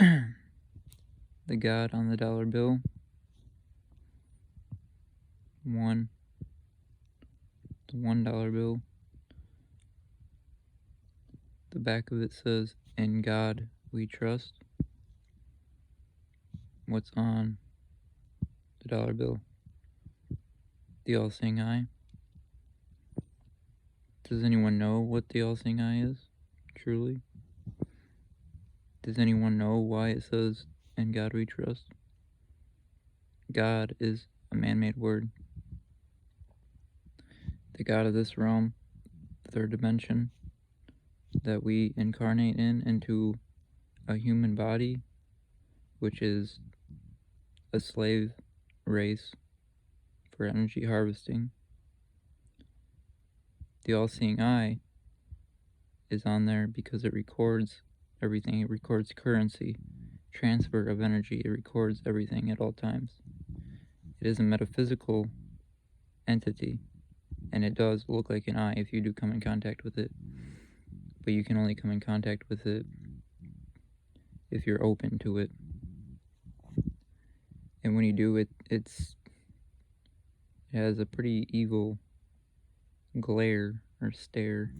The God on the dollar bill. 1. The $1 bill. The back of it says, "In God we trust." What's on the dollar bill? The all-seeing eye. Does anyone know what the all-seeing eye is, truly? Does anyone know why it says, "In God we trust"? God is a man-made word. The God of this realm, the third dimension, that we incarnate into a human body, which is a slave race for energy harvesting. The all-seeing eye is on there because it records everything. It records currency, transfer of energy. It records everything at all times. It is a metaphysical entity, and it does look like an eye if you do come in contact with it, but you can only come in contact with it if you're open to it. And when you do, it has a pretty evil glare or stare,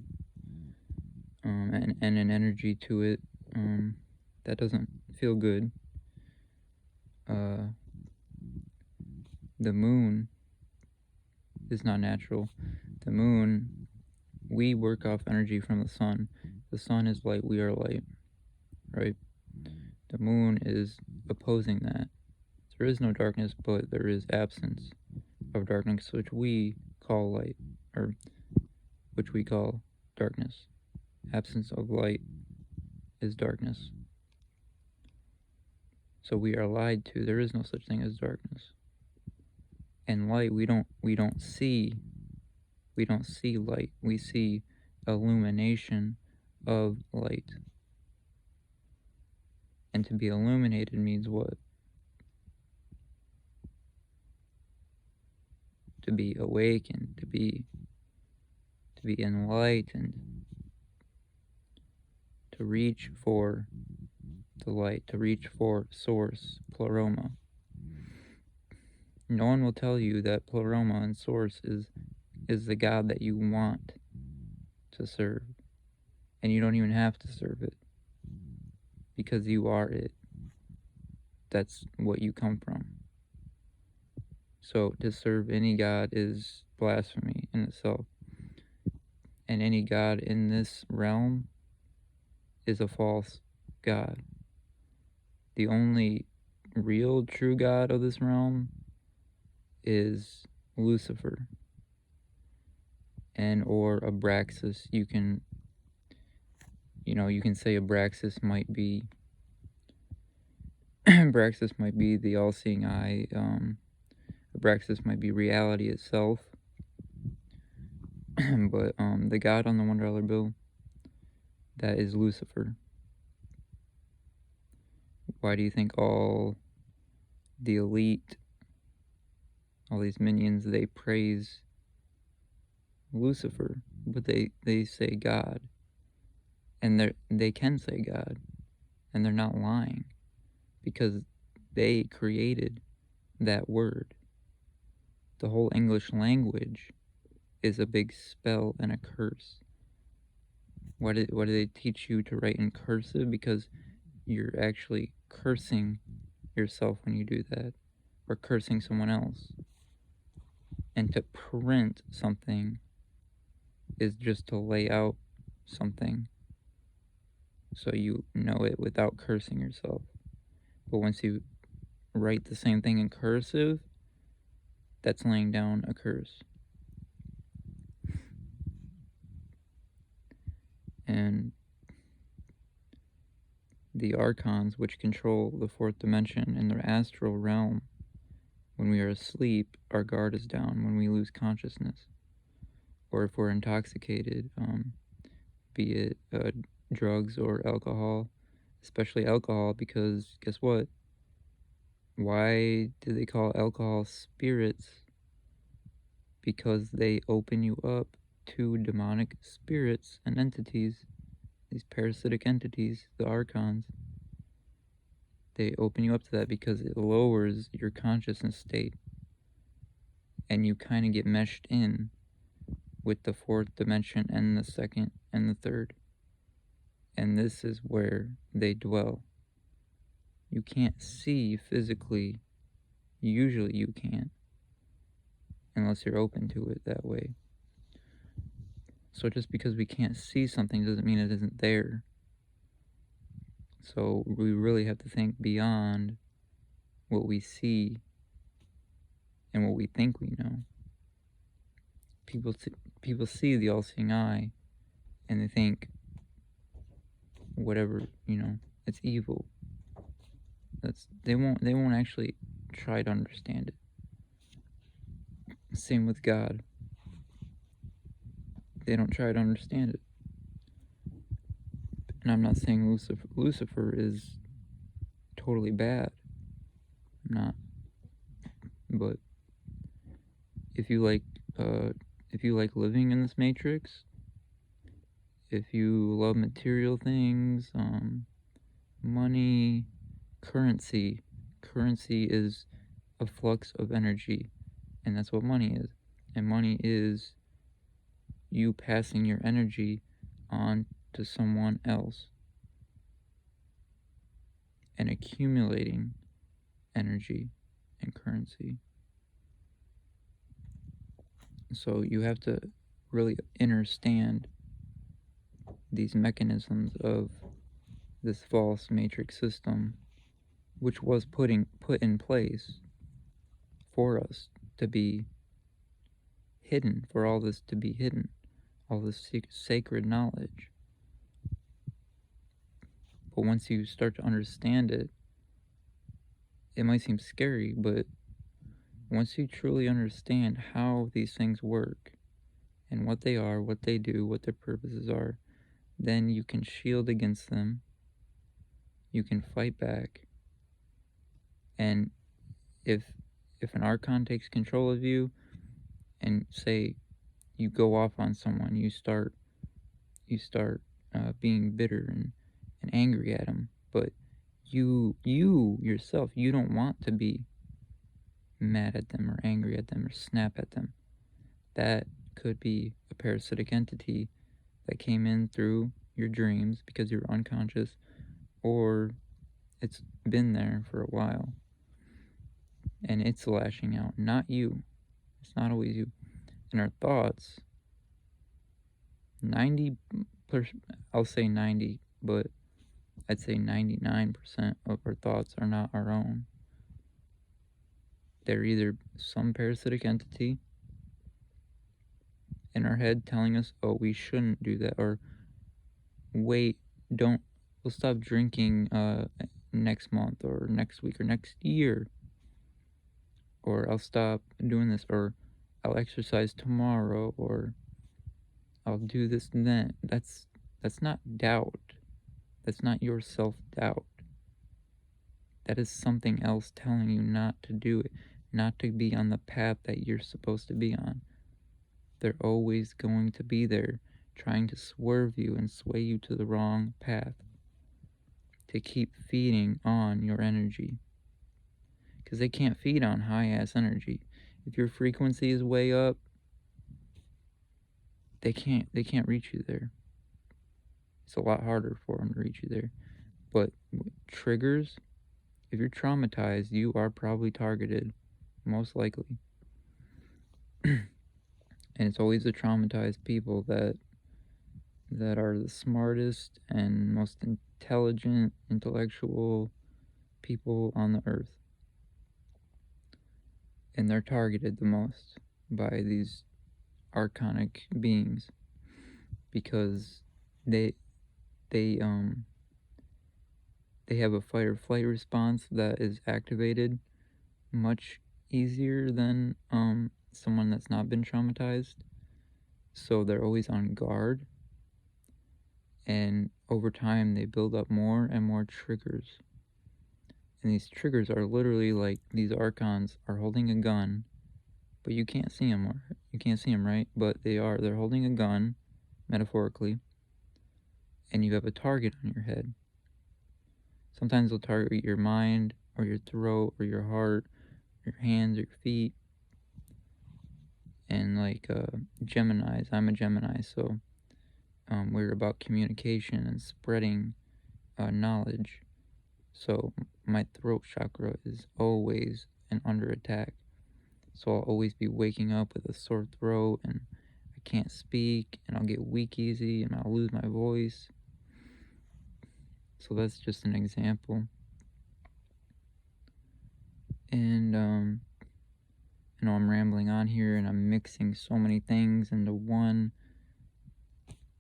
and an energy to it that doesn't feel good. The moon is not natural. The moon, we work off energy from the sun. The sun is light, we are light, right? The moon is opposing that. There is no darkness, but there is absence of darkness, which we call light, or which we call darkness. Absence of light is darkness. So we are lied to. There is no such thing as darkness. And light, we don't see light. We see illumination of light. And to be illuminated means what? To be awakened, to be enlightened, to reach for the light, to reach for source, pleroma. No one will tell you that pleroma and source is the God that you want to serve. And you don't even have to serve it, because you are it. That's what you come from. So to serve any God is blasphemy in itself. And any God in this realm is a false God. The only real true God of this realm is Lucifer and or Abraxas. You can say Abraxas might be Abraxas might be the all-seeing eye. Abraxas might be reality itself. But the God on the $1 bill, that is Lucifer. Why do you think all the elite, all these minions, they praise Lucifer, but they say God, and they can say God, and they're not lying, because they created that word. The whole English language is a big spell and a curse. Why do they teach you to write in cursive? Because you're actually cursing yourself when you do that, or cursing someone else. And to print something is just to lay out something so you know it without cursing yourself. But once you write the same thing in cursive, that's laying down a curse. And the Archons, which control the fourth dimension in their astral realm, when we are asleep, our guard is down. When we lose consciousness, or if we're intoxicated, be it drugs or alcohol, especially alcohol, because guess what? Why do they call alcohol spirits? Because they open you up to demonic spirits and entities, these parasitic entities, the Archons. They open you up to that because it lowers your consciousness state, and you kind of get meshed in with the fourth dimension and the second and the third. And this is where they dwell. You can't see physically. Usually you can't, unless you're open to it that way. So just because we can't see something doesn't mean it isn't there. So we really have to think beyond what we see and what we think we know. People see the all-seeing eye, and they think whatever, it's evil. They won't actually try to understand it. Same with God. They don't try to understand it. And I'm not saying Lucifer is totally bad. I'm not. But if you like living in this matrix, if you love material things, money, currency is a flux of energy, and that's what money is. And money is you passing your energy on to someone else and accumulating energy and currency. So you have to really understand these mechanisms of this false matrix system, which was put in place for us to be hidden, for all this to be hidden, all this sacred knowledge. But once you start to understand it, it might seem scary, but once you truly understand how these things work and what they are, what they do, what their purposes are, then you can shield against them, you can fight back, and if an Archon takes control of you, and say you go off on someone, you start being bitter and angry at them, but you yourself, you don't want to be mad at them or angry at them or snap at them. That could be a parasitic entity that came in through your dreams because you're unconscious, or it's been there for a while and it's lashing out, not you. It's not always you. And our thoughts, 90%, I'll say 90, but I'd say 99% of our thoughts are not our own. They're either some parasitic entity in our head telling us, oh, we shouldn't do that, or wait, we'll stop drinking next month or next week or next year, or I'll stop doing this, or I'll exercise tomorrow, or I'll do this and then. That's not doubt. That's not your self-doubt. That is something else telling you not to do it, not to be on the path that you're supposed to be on. They're always going to be there, trying to swerve you and sway you to the wrong path, to keep feeding on your energy. Because they can't feed on high-ass energy. If your frequency is way up, they can't reach you there. It's a lot harder for them to reach you there. But triggers, if you're traumatized, you are probably targeted, most likely. And it's always the traumatized people that are the smartest and most intelligent, intellectual people on the earth. And they're targeted the most by these archonic beings because they have a fight or flight response that is activated much easier than someone that's not been traumatized. So they're always on guard, and over time they build up more and more triggers. And these triggers are literally like these Archons are holding a gun, but you can't see them. You can't see them, right? But they're holding a gun, metaphorically, and you have a target on your head. Sometimes they'll target your mind or your throat or your heart, your hands or your feet. And like Geminis, I'm a Gemini, so we're about communication and spreading knowledge. So my throat chakra is always under attack. So I'll always be waking up with a sore throat and I can't speak and I'll get weak easy and I'll lose my voice. So that's just an example. And I know I'm rambling on here and I'm mixing so many things into one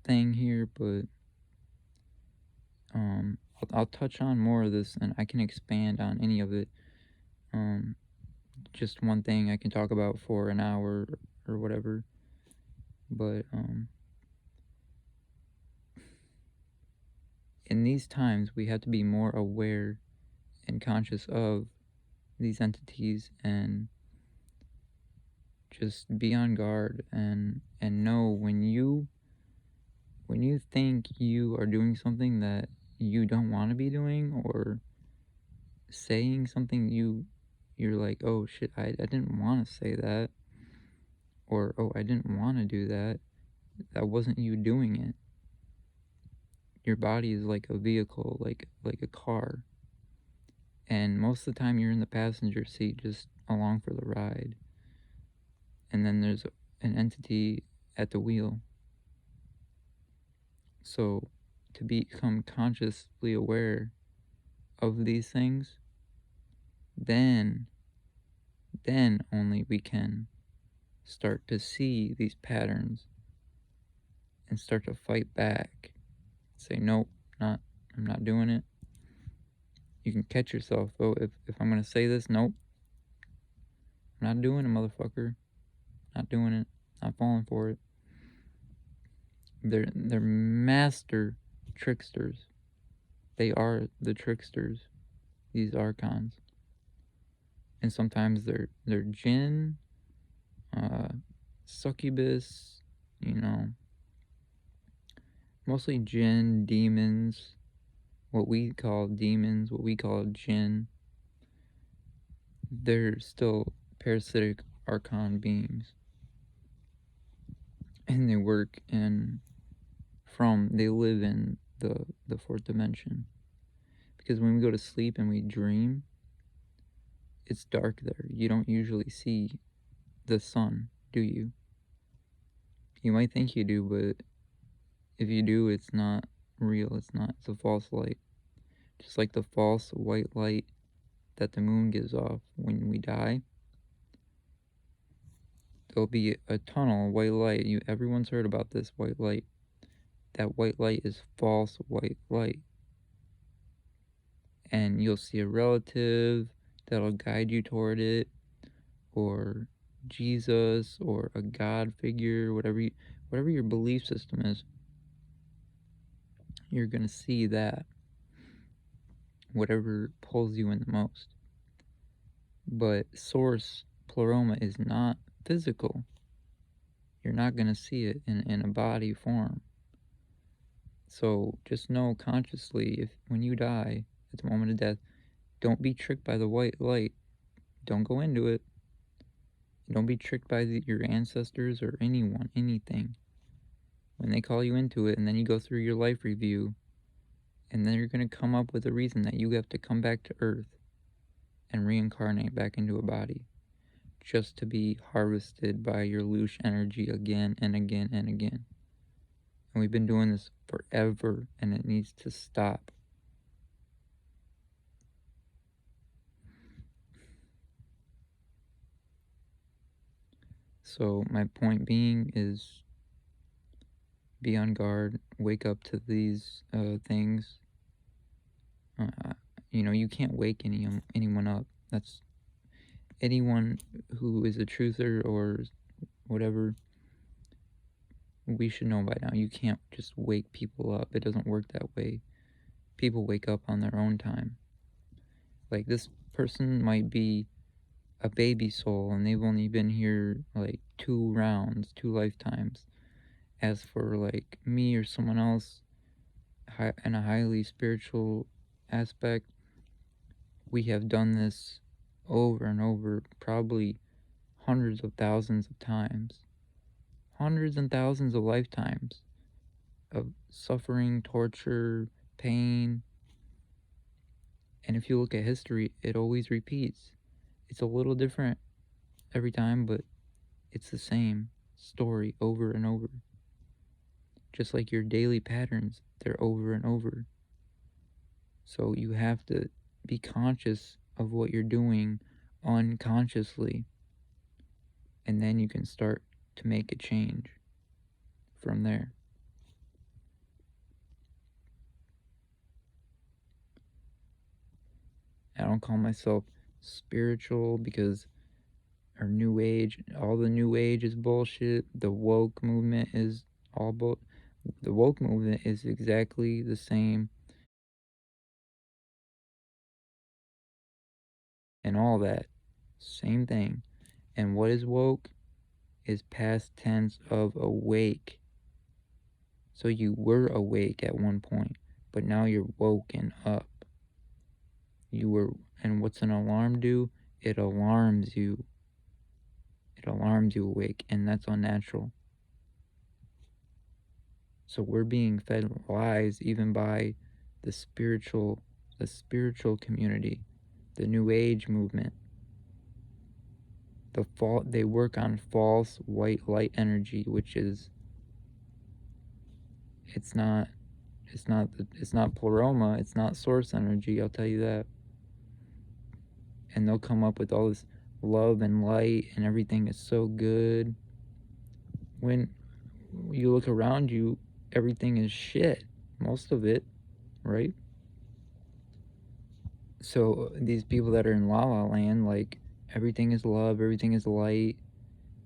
thing here, but I'll touch on more of this and I can expand on any of it. Just one thing I can talk about for an hour or whatever. But in these times, we have to be more aware and conscious of these entities and just be on guard and know when you think you are doing something that you don't want to be doing or saying something you're like, oh shit, I didn't want to say that, or oh, I didn't want to do that. That wasn't you doing it. Your body is like a vehicle, like a car. And most of the time you're in the passenger seat just along for the ride. And then there's an entity at the wheel. So to become consciously aware of these things, then only we can start to see these patterns and start to fight back. Say, nope, I'm not doing it. You can catch yourself though. If I'm gonna say this, nope, I'm not doing it, motherfucker. Not doing it. Not falling for it. They're master tricksters. They are the tricksters, these archons. And sometimes they're jinn, succubus, mostly jinn, demons, what we call demons, what we call jinn. They're still parasitic archon beings. And they work they live in the fourth dimension. Because when we go to sleep and we dream, it's dark there. You don't usually see the sun, do you? You might think you do, but if you do, it's not real. It's a false light. Just like the false white light that the moon gives off when we die. There'll be a tunnel, white light. Everyone's heard about this white light. That white light is false white light. And you'll see a relative that'll guide you toward it, or Jesus, or a God figure, whatever your belief system is. You're gonna see that, whatever pulls you in the most. But source pleroma is not physical. You're not gonna see it in a body form. So just know consciously, if when you die at the moment of death, don't be tricked by the white light. Don't go into it. Don't be tricked by your ancestors or anyone, anything. When they call you into it, and then you go through your life review, and then you're going to come up with a reason that you have to come back to Earth and reincarnate back into a body just to be harvested by your loosh energy again and again and again. And we've been doing this forever, and it needs to stop. So my point being is, be on guard, wake up to these things. You can't wake anyone up. That's anyone who is a truther or whatever. We should know by now. You can't just wake people up. It doesn't work that way. People wake up on their own time. Like, this person might be a baby soul and they've only been here like 2 rounds, 2 lifetimes. As for like me or someone else in a highly spiritual aspect, we have done this over and over, probably hundreds of thousands of times, hundreds and thousands of lifetimes of suffering, torture, pain. And if you look at history, it always repeats. It's a little different every time, but it's the same story over and over. Just like your daily patterns, they're over and over. So you have to be conscious of what you're doing unconsciously, and then you can start to make a change from there. I don't call myself spiritual because or new age, all the new age is bullshit. The woke movement is all the woke movement is exactly the same and all that. Same thing. And what is woke is past tense of awake. So you were awake at one point, but now you're woken up. You were, and what's an alarm do? It alarms you. It alarms you awake, and that's unnatural. So we're being fed lies even by the spiritual community, the new age movement. They work on false white light energy, which is it's not pleroma, it's not source energy, I'll tell you that. And they'll come up with all this love and light and everything is so good. When you look around you, everything is shit, most of it, right? So these people that are in La La Land, like, everything is love, everything is light,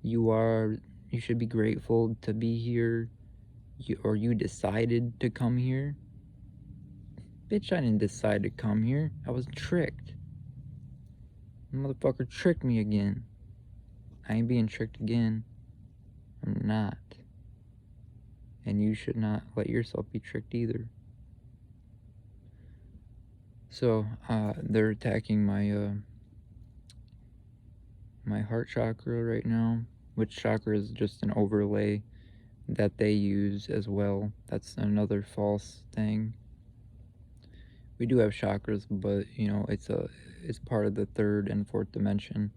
you should be grateful to be here, you decided to come here. Bitch, I didn't decide to come here. I was tricked. The motherfucker tricked me again. I ain't being tricked again. I'm not. And you should not let yourself be tricked either. So, they're attacking my heart chakra right now, which chakra is just an overlay that they use as well. That's another false thing. We do have chakras, but you know, it's part of the third and fourth dimension,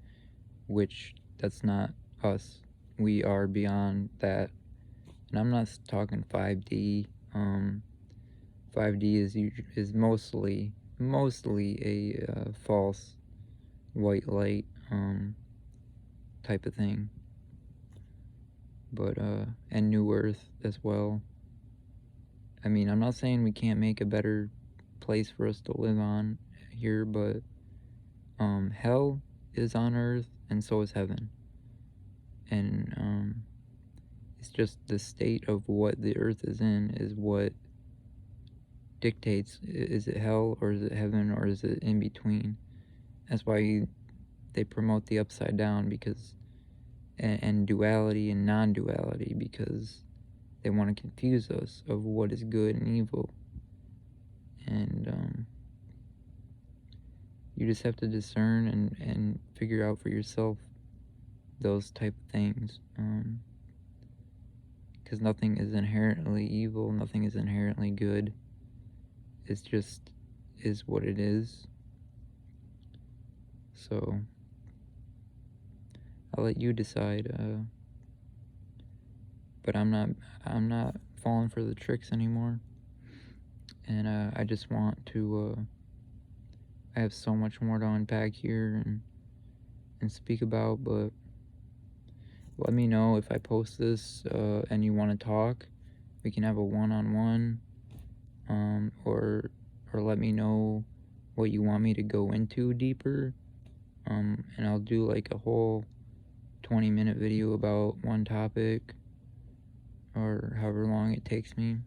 which that's not us. We are beyond that. And I'm not talking 5D. 5D is mostly a false white light type of thing. But and New Earth as well. I mean, I'm not saying we can't make a better place for us to live on here, but hell is on Earth, and so is heaven. And it's just the state of what the Earth is in is what dictates, is it hell or is it heaven or is it in between. That's why they promote the upside down, because and duality and non-duality, because they want to confuse us of what is good and evil. And you just have to discern and figure out for yourself those type of things, because nothing is inherently evil, nothing is inherently good. It's just is what it is. So I'll let you decide, but I'm not falling for the tricks anymore. And I just want to I have so much more to unpack here and speak about, but let me know if I post this and you want to talk. We can have a one-on-one, or let me know what you want me to go into deeper, and I'll do like a whole 20-minute video about one topic, or however long it takes me.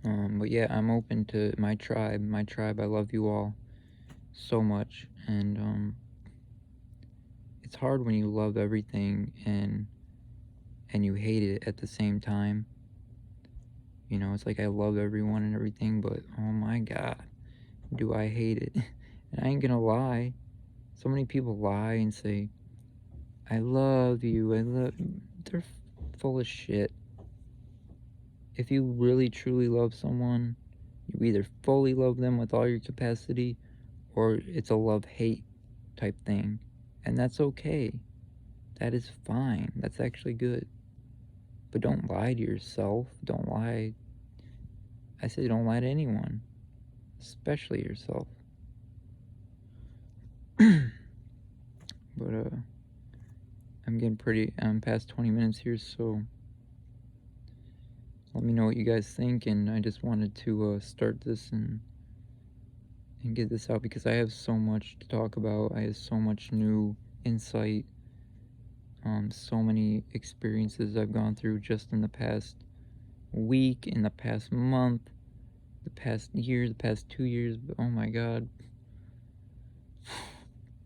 But yeah, I'm open to my tribe. I love you all so much, and it's hard when you love everything and you hate it at the same time. You know, it's like I love everyone and everything, but oh my god, do I hate it. And I ain't gonna lie. So many people lie and say, I love you, I love... They're full of shit. If you really truly love someone, you either fully love them with all your capacity, or it's a love-hate type thing. And that's okay. That is fine. That's actually good. But don't lie to yourself. Don't lie. I say don't lie to anyone, especially yourself. But I'm getting I'm past 20 minutes here, so let me know what you guys think. And I just wanted to start this and get this out because I have so much to talk about. I have so much new insight, so many experiences I've gone through just in the past week, in the past month, the past year, the past 2 years. Oh my god.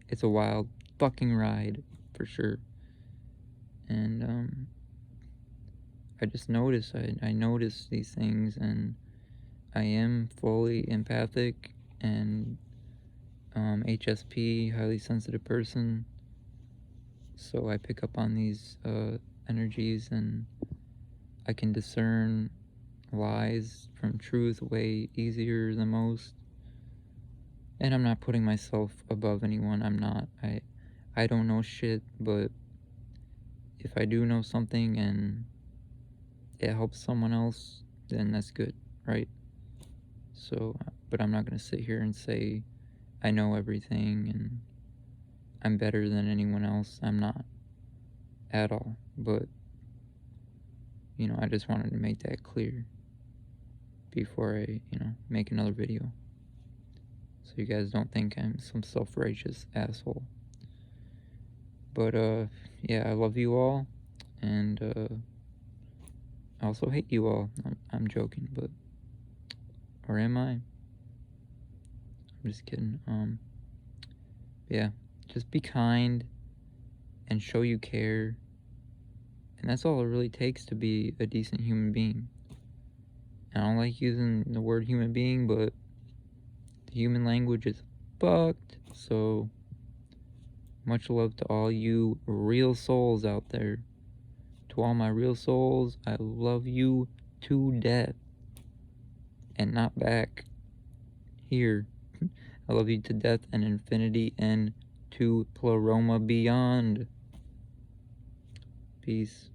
It's a wild fucking ride, for sure. And I just notice, I notice these things, and I am fully empathic and HSP, highly sensitive person. So I pick up on these energies, and I can discern lies from truth way easier than most. And I'm not putting myself above anyone. I'm not. I don't know shit, but if I do know something and it helps someone else, then that's good, right? So, but I'm not gonna sit here and say I know everything and I'm better than anyone else. I'm not at all. But, you know, I just wanted to make that clear before I, you know, make another video. So you guys don't think I'm some self-righteous asshole. But, yeah, I love you all. And, I also hate you all. I'm joking, but... Or am I? I'm just kidding. Yeah. Just be kind and show you care. And that's all it really takes to be a decent human being. And I don't like using the word human being, but the human language is fucked. So, much love to all you real souls out there. To all my real souls, I love you to death. And not back here. I love you to death and infinity and to Pleroma beyond. Peace.